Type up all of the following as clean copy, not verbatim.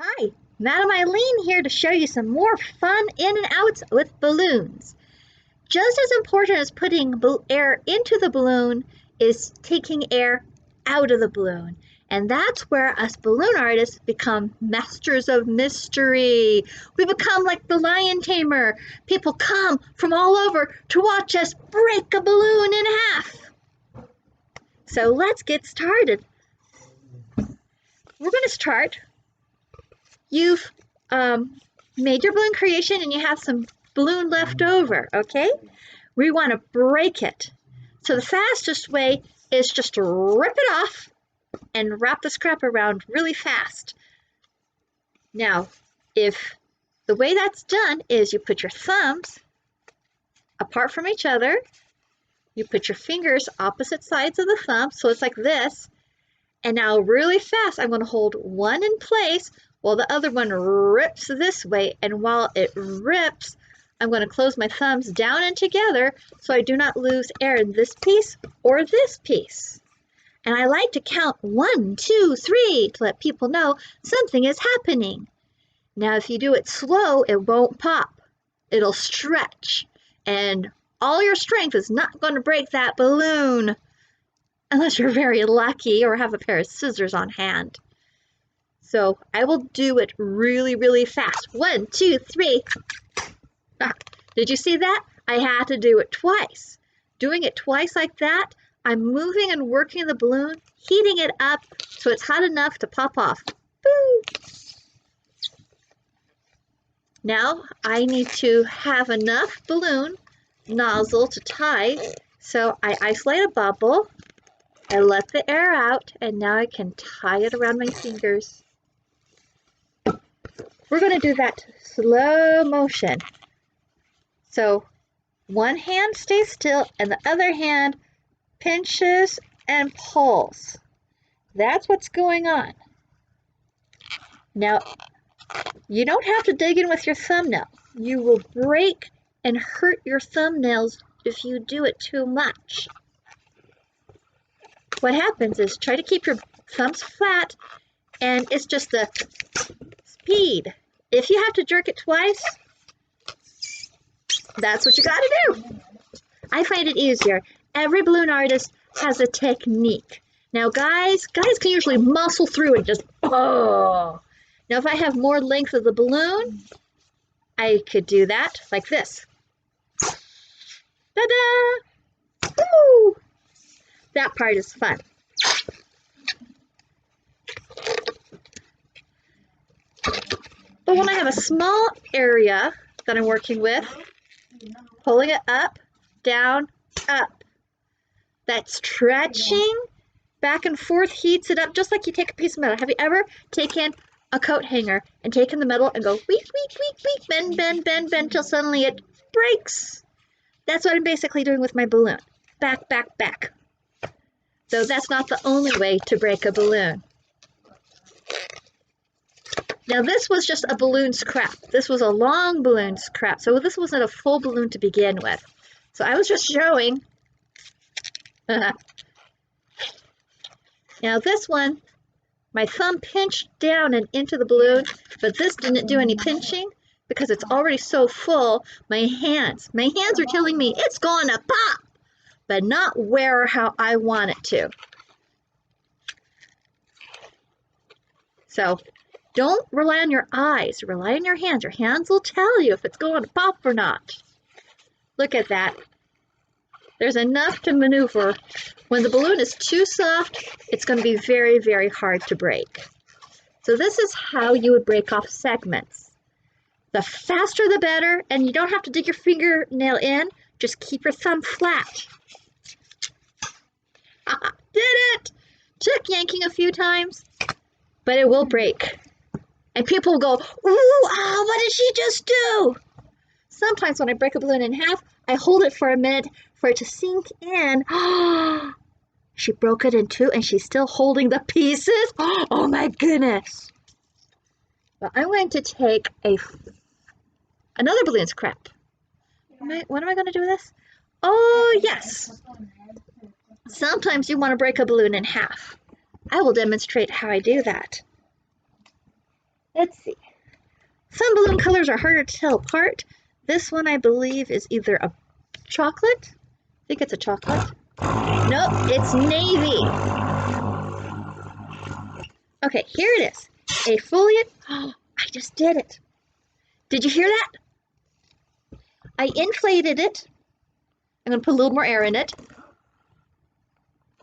Hi, Madam Eileen here to show you some more fun in and outs with balloons. Just as important as putting air into the balloon is taking air out of the balloon. And that's where us balloon artists become masters of mystery. We become like the lion tamer. People come from all over to watch us break a balloon in half. So let's get started. We're going to start. You've made your balloon creation and you have some balloon left over, okay? We want to break it. So the fastest way is just to rip it off and wrap the scrap around really fast. Now, if the way that's done is you put your thumbs apart from each other, you put your fingers opposite sides of the thumb, so it's like this, and now really fast I'm going to hold one in place while the other one rips this way, and while it rips, I'm going to close my thumbs down and together so I do not lose air in this piece or this piece. And I like to count 1, 2, 3 to let people know something is happening. Now, if you do it slow, it won't pop. It'll stretch, and all your strength is not going to break that balloon unless you're very lucky or have a pair of scissors on hand. So I will do it really, really fast. 1, 2, 3. Ah, did you see that? I had to do it twice. Doing it twice like that, I'm moving and working the balloon, heating it up so it's hot enough to pop off. Boo! Now I need to have enough balloon nozzle to tie, so I isolate a bubble, I let the air out, and now I can tie it around my fingers. We're going to do that slow motion. So one hand stays still and the other hand pinches and pulls. That's what's going on. Now, you don't have to dig in with your thumbnail. You will break and hurt your thumbnails if you do it too much. What happens is try to keep your thumbs flat, and it's just the speed. If you have to jerk it twice, that's what you got to do. I find it easier. Every balloon artist has a technique. Now, guys can usually muscle through and just, oh. Now, if I have more length of the balloon, I could do that like this. Ta-da! Woo! That part is fun. But when I have a small area that I'm working with, pulling it up, down, up. That stretching back and forth heats it up just like you take a piece of metal. Have you ever taken a coat hanger and taken the metal and go weak, weak, weak, weak, bend, bend, bend, bend till suddenly it breaks? That's what I'm basically doing with my balloon. Back, back, back. Though that's not the only way to break a balloon. Now this was just a balloon scrap. This was a long balloon scrap, so this wasn't a full balloon to begin with. So I was just showing. Now this one, my thumb pinched down and into the balloon, but this didn't do any pinching because it's already so full. My hands are telling me it's going to pop, but not where or how I want it to. So don't rely on your eyes, rely on your hands. Your hands will tell you if it's going to pop or not. Look at that. There's enough to maneuver. When the balloon is too soft, it's going to be very, very hard to break. So this is how you would break off segments. The faster the better, and you don't have to dig your fingernail in. Just keep your thumb flat. Did it! Took yanking a few times, but it will break. And people will go, ooh, ah, what did she just do? Sometimes when I break a balloon in half, I hold it for a minute for it to sink in. She broke it in two and she's still holding the pieces. Oh my goodness. Well, I'm going to take another balloon scrap. What am I going to do with this? Oh, yes. Sometimes you want to break a balloon in half. I will demonstrate how I do that. Let's see. Some balloon colors are harder to tell apart. This one, I believe, is either a chocolate. I think it's a chocolate. Nope, it's navy. Okay, here it is. A foliate. Oh, I just did it. Did you hear that? I inflated it. I'm going to put a little more air in it.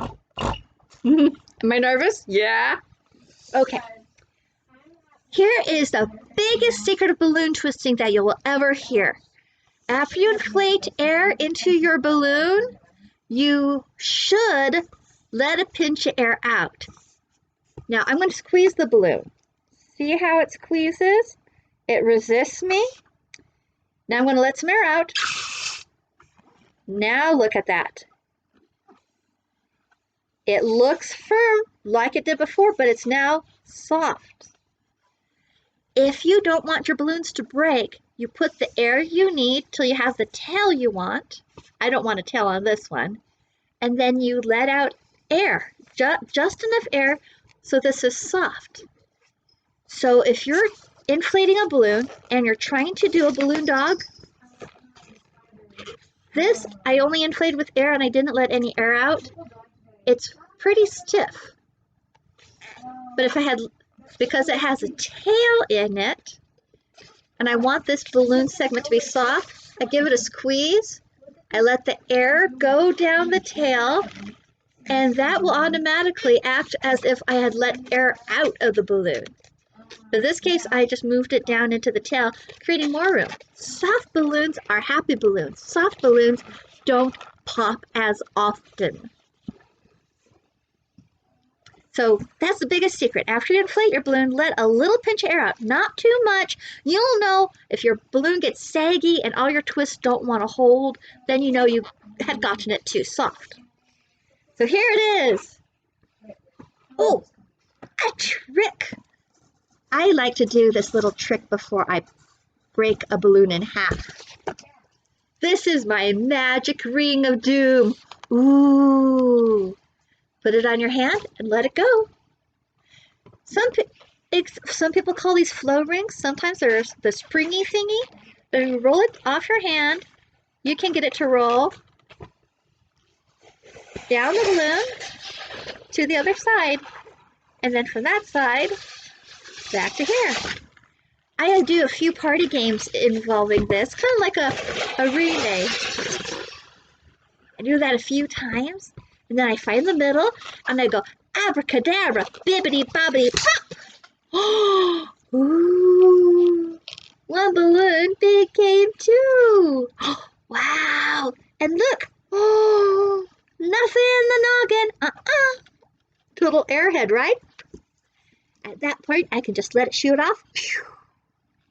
Am I nervous? Yeah. Okay. Here is the biggest secret of balloon twisting that you will ever hear. After you inflate air into your balloon, you should let a pinch of air out. Now I'm going to squeeze the balloon. See how it squeezes? It resists me. Now I'm going to let some air out. Now look at that. It looks firm like it did before, but it's now soft. If you don't want your balloons to break, you put the air you need till you have the tail you want. I don't want a tail on this one. And then you let out air, just enough air so this is soft. So if you're inflating a balloon and you're trying to do a balloon dog, this I only inflated with air and I didn't let any air out. It's pretty stiff. But if I had, because it has a tail in it, and I want this balloon segment to be soft, I give it a squeeze. I let the air go down the tail, and that will automatically act as if I had let air out of the balloon. In this case, I just moved it down into the tail, creating more room. Soft balloons are happy balloons. Soft balloons don't pop as often. So that's the biggest secret. After you inflate your balloon, let a little pinch of air out, not too much. You'll know if your balloon gets saggy and all your twists don't want to hold, then you know you had gotten it too soft. So here it is. Oh, a trick. I like to do this little trick before I break a balloon in half. This is my magic ring of doom. Ooh. Put it on your hand and let it go. Some people call these flow rings. Sometimes there's the springy thingy. But if you roll it off your hand, you can get it to roll down the balloon to the other side. And then from that side, back to here. I do a few party games involving this, kind of like a relay. I do that a few times. And then I find the middle, and I go, abracadabra, bibbidi bobbidi pop. Ooh, one balloon became two. Wow, and look, oh, nothing in the noggin. Total airhead, right? At that point, I can just let it shoot off.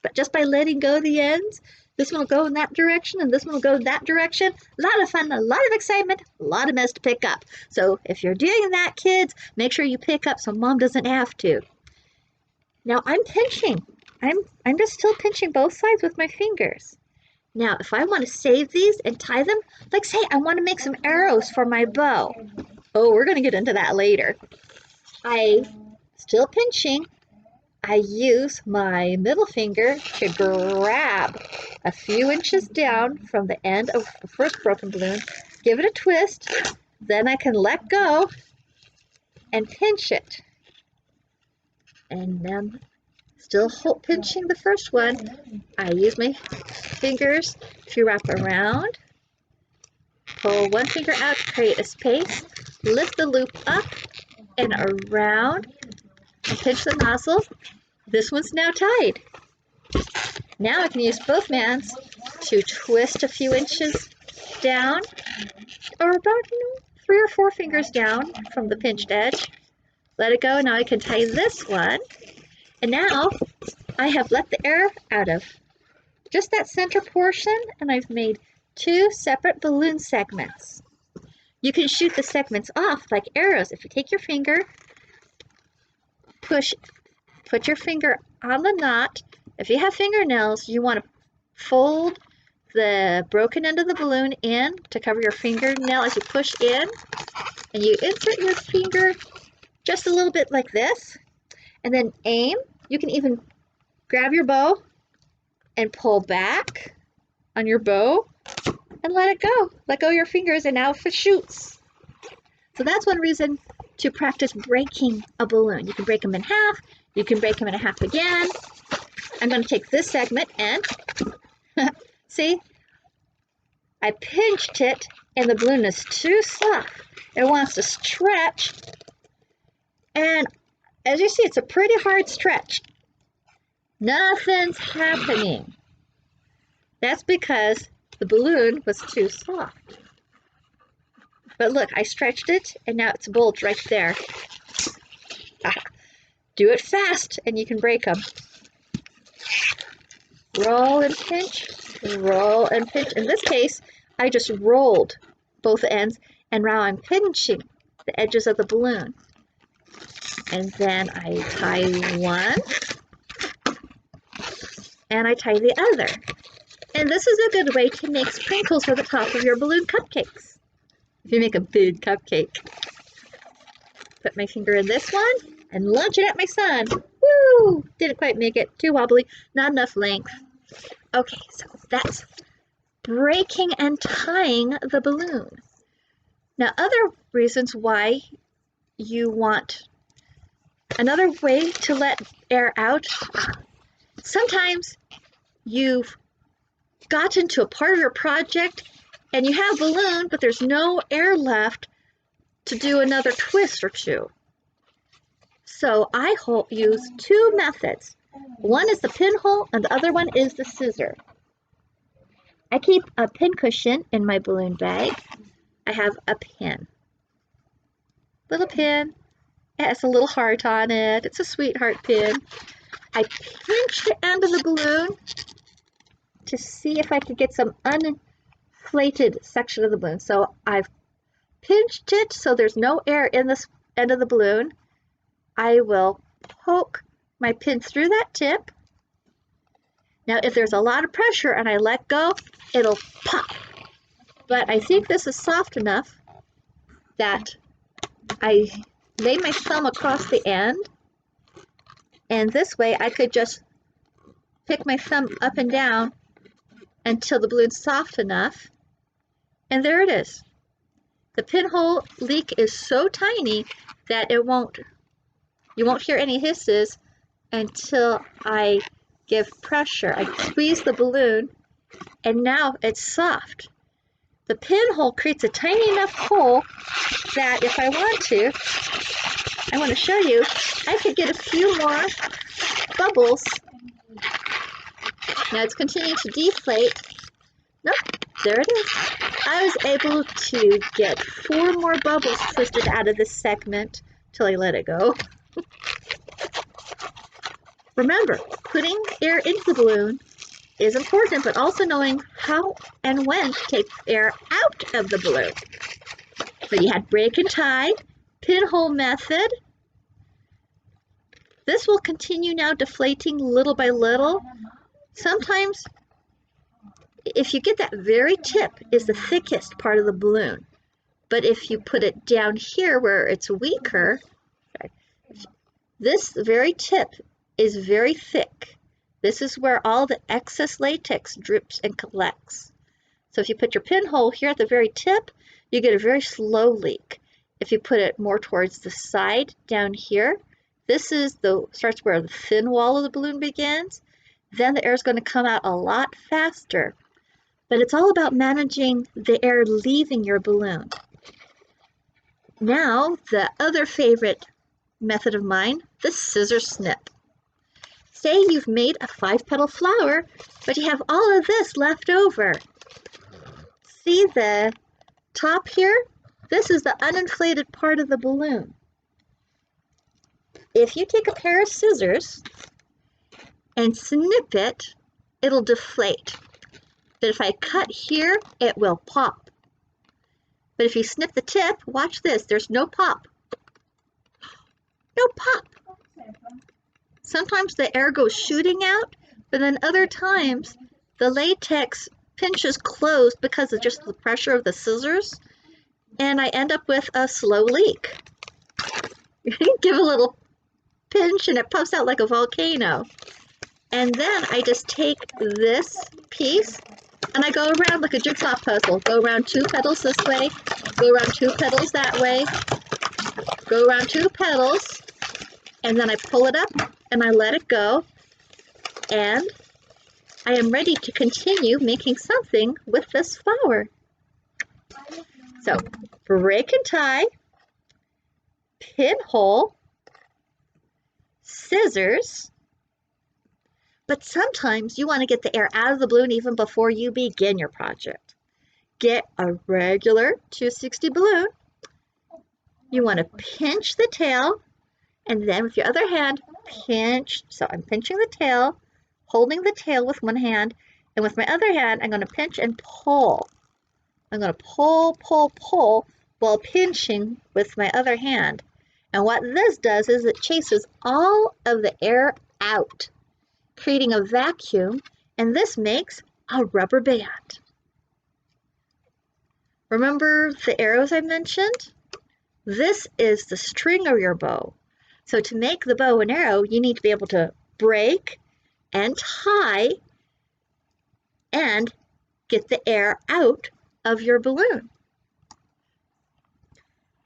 But just by letting go the ends, this one will go in that direction, and this one will go in that direction. A lot of fun, a lot of excitement, a lot of mess to pick up. So if you're doing that, kids, make sure you pick up so Mom doesn't have to. Now I'm pinching. I'm just still pinching both sides with my fingers. Now, if I want to save these and tie them, like say I want to make some arrows for my bow. Oh, we're going to get into that later. I still pinching. I use my middle finger to grab a few inches down from the end of the first broken balloon, give it a twist, then I can let go and pinch it. And then, still pinching the first one, I use my fingers to wrap around, pull one finger out to create a space, lift the loop up and around, and pinch the nozzle. This one's now tied. Now I can use both hands to twist a few inches down, or about 3 or 4 fingers down from the pinched edge. Let it go. Now I can tie this one. And now I have let the air out of just that center portion, and I've made 2 separate balloon segments. You can shoot the segments off like arrows. If you take your finger, put your finger on the knot. If you have fingernails, you want to fold the broken end of the balloon in to cover your fingernail as you push in, and you insert your finger just a little bit like this, and then aim. You can even grab your bow and pull back on your bow and let it go. Let go of your fingers and now it shoots. So that's one reason to practice breaking a balloon. You can break them in half. You can break them in half again. I'm going to take this segment and see, I pinched it and the balloon is too soft. It wants to stretch. And as you see, it's a pretty hard stretch. Nothing's happening. That's because the balloon was too soft. But look, I stretched it and now it's bulged right there. Do it fast and you can break them. Roll and pinch, roll and pinch. In this case, I just rolled both ends and now I'm pinching the edges of the balloon. And then I tie one and I tie the other. And this is a good way to make sprinkles for the top of your balloon cupcakes. If you make a big cupcake. Put my finger in this one and launch it at my son. Woo! Didn't quite make it. Too wobbly. Not enough length. Okay, so that's breaking and tying the balloon. Now, other reasons why you want another way to let air out. Sometimes you've gotten to a part of your project and you have a balloon, but there's no air left to do another twist or two. So I use two methods. One is the pinhole and the other one is the scissor. I keep a pin cushion in my balloon bag. I have a pin. Little pin. It has a little heart on it. It's a sweetheart pin. I pinch the end of the balloon to see if I could get some uninflated section of the balloon. So I've pinched it so there's no air in this end of the balloon. I will poke my pin through that tip. Now, if there's a lot of pressure and I let go, it'll pop. But I think this is soft enough that I lay my thumb across the end, and this way I could just pick my thumb up and down until the balloon's soft enough, and there it is. The pinhole leak is so tiny that you won't hear any hisses until I give pressure. I squeeze the balloon, and now it's soft. The pinhole creates a tiny enough hole that if I want to show you, I could get a few more bubbles. Now it's continuing to deflate. Nope, there it is. I was able to get 4 more bubbles twisted out of this segment till I let it go. Remember, putting air into the balloon is important, but also knowing how and when to take air out of the balloon. So you had break and tie, pinhole method. This will continue now deflating little by little. Sometimes, if you get that very tip is the thickest part of the balloon. But if you put it down here where it's weaker, this very tip is very thick. This is where all the excess latex drips and collects. So if you put your pinhole here at the very tip, you get a very slow leak. If you put it more towards the side down here, this is starts where the thin wall of the balloon begins. Then the air is going to come out a lot faster. But it's all about managing the air leaving your balloon. Now, the other favorite method of mine, the scissor snip. Say you've made a 5-petal flower, but you have all of this left over. See the top here? This is the uninflated part of the balloon. If you take a pair of scissors and snip it, it'll deflate. But if I cut here, it will pop. But if you snip the tip, watch this, there's no pop. No pop. Sometimes the air goes shooting out, but then other times the latex pinches closed because of just the pressure of the scissors, and I end up with a slow leak. Give a little pinch and it puffs out like a volcano. And then I just take this piece and I go around like a jigsaw puzzle. Go around 2 petals this way, go around 2 petals that way, go around 2 petals, and then I pull it up and I let it go. And I am ready to continue making something with this flower. So, break and tie, pinhole, scissors, but sometimes you want to get the air out of the balloon even before you begin your project. Get a regular 260 balloon. You want to pinch the tail, and then with your other hand, pinch. So I'm pinching the tail, holding the tail with one hand, and with my other hand, I'm going to pinch and pull. I'm going to pull, pull, pull while pinching with my other hand. And what this does is it chases all of the air out, creating a vacuum, and this makes a rubber band. Remember the arrows I mentioned? This is the string of your bow. So to make the bow and arrow, you need to be able to break and tie and get the air out of your balloon.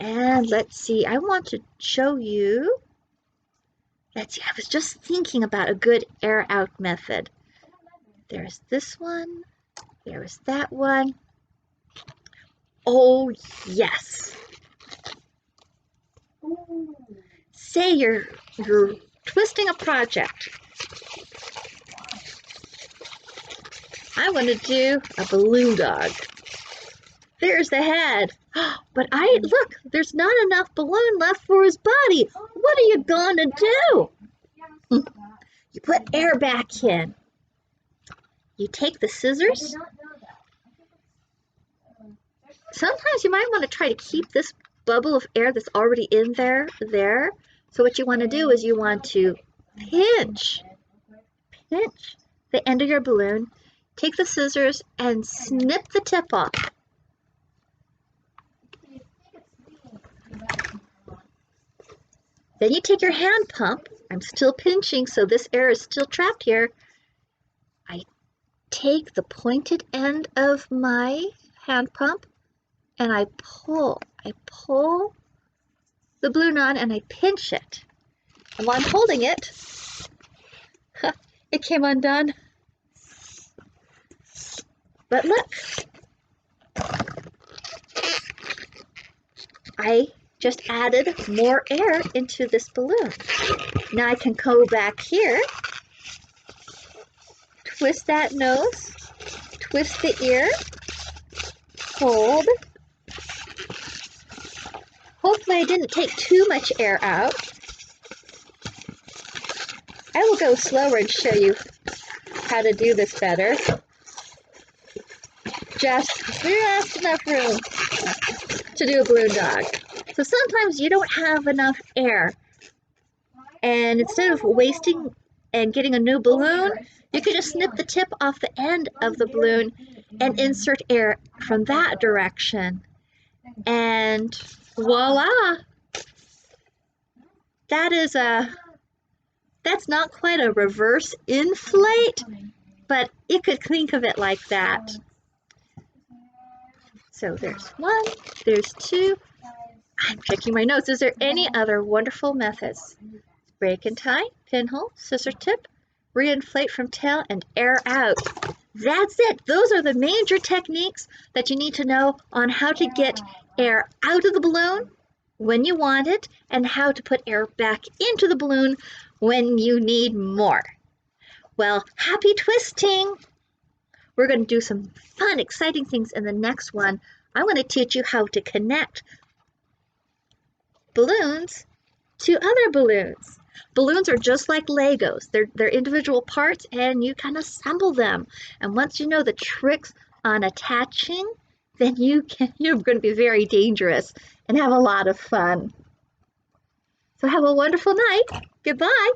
And let's see, I want to show you. Let's see, I was just thinking about a good air out method. There's this one, there's that one. Oh, yes. Say you're twisting a project. I want to do a balloon dog. There's the head. But look, there's not enough balloon left for his body. What are you gonna do? You put air back in. You take the scissors. Sometimes you might want to try to keep this bubble of air that's already in there. So what you want to do is you want to pinch the end of your balloon, take the scissors and snip the tip off. Then you take your hand pump. I'm still pinching, so this air is still trapped here. I take the pointed end of my hand pump and I pull the balloon on and I pinch it. And while I'm holding it, it came undone. But look, I just added more air into this balloon. Now I can go back here, twist that nose, twist the ear, hold. Hopefully I didn't take too much air out. I will go slower and show you how to do this better. Just enough room to do a balloon dog. So sometimes you don't have enough air, and instead of wasting and getting a new balloon, you could just snip the tip off the end of the balloon and insert air from that direction. And voila! That's not quite a reverse inflate, but you could think of it like that. So there's 1, there's 2. I'm checking my notes. Is there any other wonderful methods? Break and tie, pinhole, scissor tip, reinflate from tail, and air out. That's it. Those are the major techniques that you need to know on how to get air out of the balloon when you want it and how to put air back into the balloon when you need more. Well, happy twisting! We're going to do some fun, exciting things in the next one. I'm going to teach you how to connect balloons to other balloons. Balloons are just like Legos. They're individual parts and you kind of assemble them. And once you know the tricks on attaching, then you're going to be very dangerous and have a lot of fun. So have a wonderful night. Goodbye.